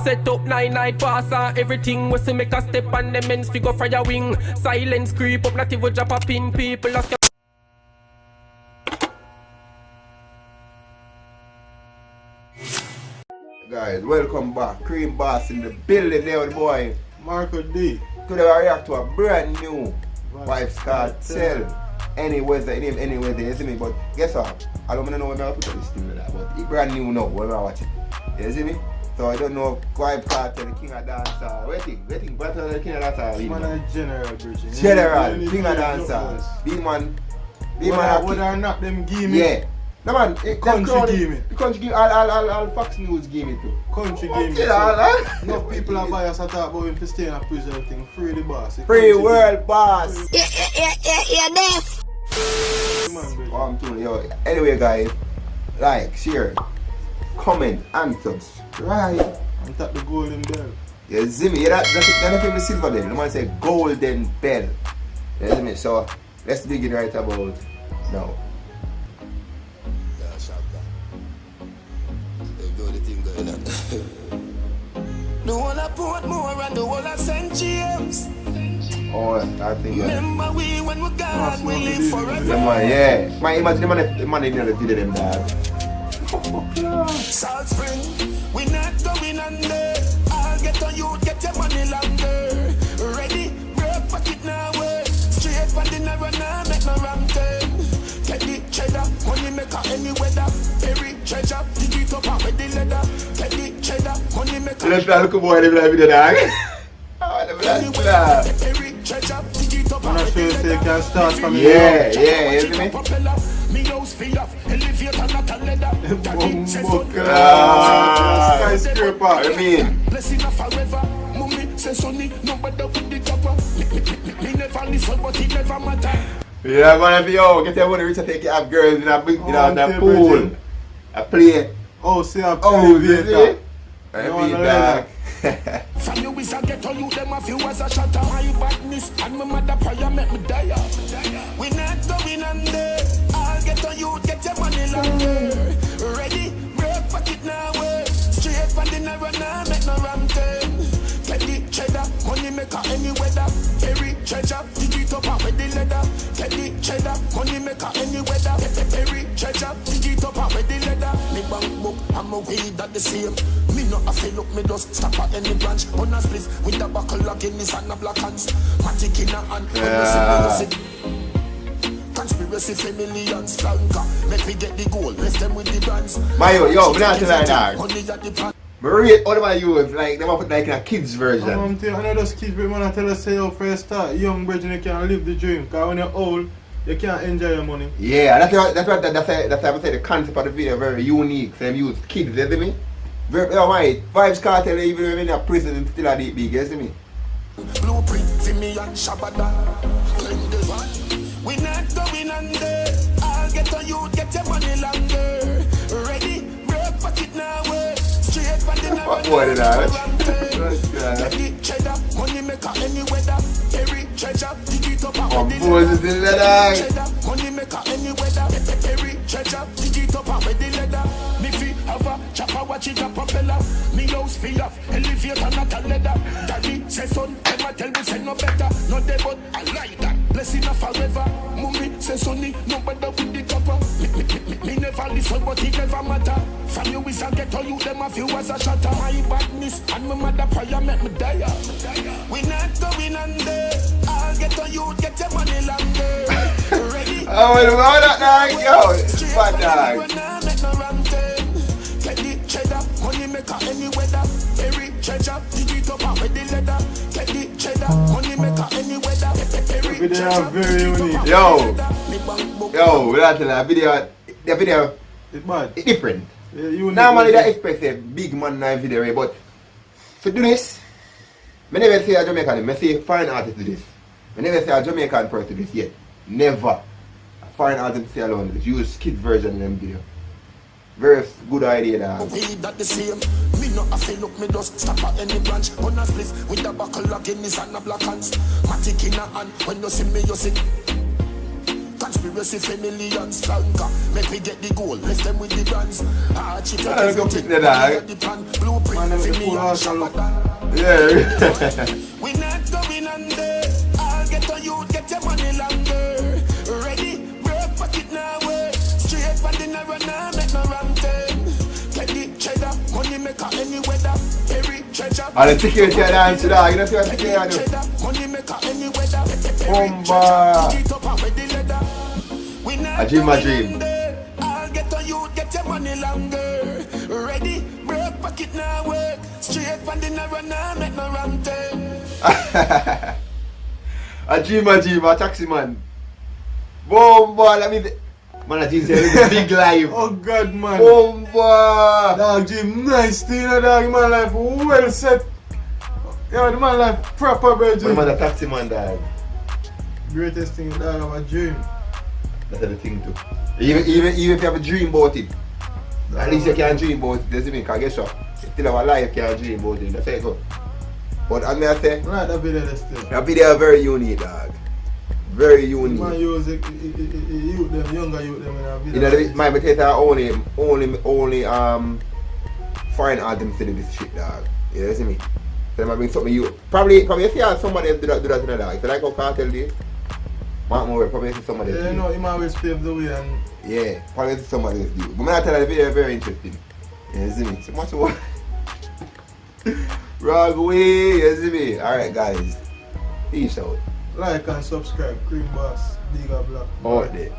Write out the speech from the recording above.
Set up 9-night pass and everything was to make a step on them ends figure fire wing. Silence creep up, not even drop a pin. People ask. Guys, welcome back. Cream Boss in the building there with boy Marco D. Today I react to a brand new Vybz Kartel. Any weather, you see me? But guess what? I don't know when I put this thing with that, but it's brand new now when I watch it. You see me? So I don't know Vybz Kartel, the king of dancer. Waiting, but the king of dancer. Man a general, bridge. General, king of dancer. Big man. Whether or not them give me. Yeah. No man, country give me. The country give all Fox News give me too. Country give me. No people are biased at talk about him to stay in a prison thing. Free the boss. Free world boss. Yeah, deaf. I'm telling you. Anyway guys, like, share, comment and subscribe. And tap the golden bell. You see me? That's not the silver bell. The man say golden bell. You see me? So let's begin right about now. The one I put more and the one I sent James. Oh, I think Remember we when we gone, we live forever. Yeah. Man, imagine the man in the video them dad. Salt Spring, we not going under. I'll get on you, get your money longer. Ready, break pocket now, straight from the narrow now, make no ram turn. Get the cheddar, money maker any weather. Every treasure, dig it up with the leather. Get the cheddar, money maker. Let's look boy in the video dog. Every treasure, dig it up I'm not sure if they can start from yeah, isn't it? Me house feel up, elevator not a leather. Skyscraper. I mean, Blessing of forever. Mummy say sunny, no better with the chopper. Me never listen, but it never matter. yeah, man, yo, get your money rich and take care of girls in a big, the pool. I play. Oh, see, I'm elevator. I No, mean, no, dog. From you is a get on you, them a few as a shatter. My badness and my mother prayer make me die. We not going under. I'll get on you, get your money longer. Ready, break pocket now, straight from the narrow now, make no ram turn. Get the cheddar, money maker any weather. Every treasure, dig it up with the leather. Get the cheddar, money maker any weather. Every treasure, dig it up with the leather. Me bank book, I'm a weed at the same. Me not a fail up, me just stop at any branch. On a split with the buckle of Guinness and the black hands. Matic in a hand, conspiracy for millions flanker. Make me get the gold, left them with the brands. Mayo, yo, we not like that. But rate all of my youth, like, they want to put like a kids version. I'm telling you, those kids, man, I tell us, say, first start, young brethren, you can't live the dream. Because when you're old, you can't enjoy your money. Yeah, that's why I say the concept of the video very unique. So them youth, kids, you see me? Very, oh my, Vybz Kartel, even when in a prison, still a deep big, you see me? Blueprint for me and Shabada. Claim the one. We not going under. I'll get on you, get your money longer. Ready, break pocket now, straight from the narrow. What boy did I? Get the cheddar, money maker any weather. Every treasure, dig it up Oh, with the boys, it's the leather. cheddar, money maker any weather. Every treasure, dig it up with the leather. Me feel have a chopper, watch it a propeller. Me house feel up, elevator not a leather. Daddy say son, never tell me say no better. No day but I like that. Blessing of forever. Mummy say sonny, no better with the copper. Me never listen, but it never matter. From you is a get on you, them a few as a shatter. My badness and my mother prayer make me die. We not going under. I'll get on you, get your money longer. Ready? Oh, well, that dog, yo, bad dog. Get the cheddar, money maker any weather. Every treasure, dig it up with the leather. Get the cheddar, money maker any weather. Every treasure, very unique. Yo, we have to the video, It's bad. it's different. Yeah, you Normally that expect a big man in a video, but to do this, I never say a Jamaican, I say foreign artist do this. I never say a Jamaican person do this yet. Never. A foreign artist say alone do this. Use kid version in them video. Very good idea that. We that the same. Me not a fail up, me just stop at any branch. On a split with the buckle of Guinness and the black hands. Matic in a hand, when you see me, you see. Conspiracy for millions flanker. Make me get the gold, left them with the brands. I don't go pick the dog. Blueprint Man, them the full house and look. Yeah. We not going under. I'll get on you, get your money longer. Ready, break pocket now, way. Straight from the narrow now, make no wrong turn. Teddy, cheddar, money maker any weather. Every treasure. And the security dance to that, you know what the security do? Money maker any weather. Bomba. A dream, a dream. I'll get on you, get your money longer. Ready, break pocket now, work. Straight from the narrow now, make no wrong turn. A dream, a taxi man. Bomba, let me. Man, a dream is a big life. Oh God, man. Bomba. Dog, Jim, nice thing, dog. Man life well set. Yeah, the man life proper, bro, Jim. Man, a taxi man, dog. Greatest thing, dog, of a dream. That's the thing too. Even if you have a dream about it, at least you can dream about it. Doesn't mean, because guess what? You still have a life, you can dream about it. That's how it goes. But I mean, I say, Right, that video there still. that video very unique, dog. Very unique. Man use it, youth them, younger youth them in a You video. know, my potato only foreign artists to do this shit, dog. You know, see me? So I bring something you probably if you have somebody else do that in the dog. If you like how Cartel did, Mark Moore probably see somebody else. Yeah, you do know, it. him always pave the way and Yeah, probably see somebody else do it. But I tell you, the video is very interesting. You see me? So much more. Wrong way, you see me? Alright guys. Peace out. like and subscribe. Cream Boss, Bigger Black. Out there.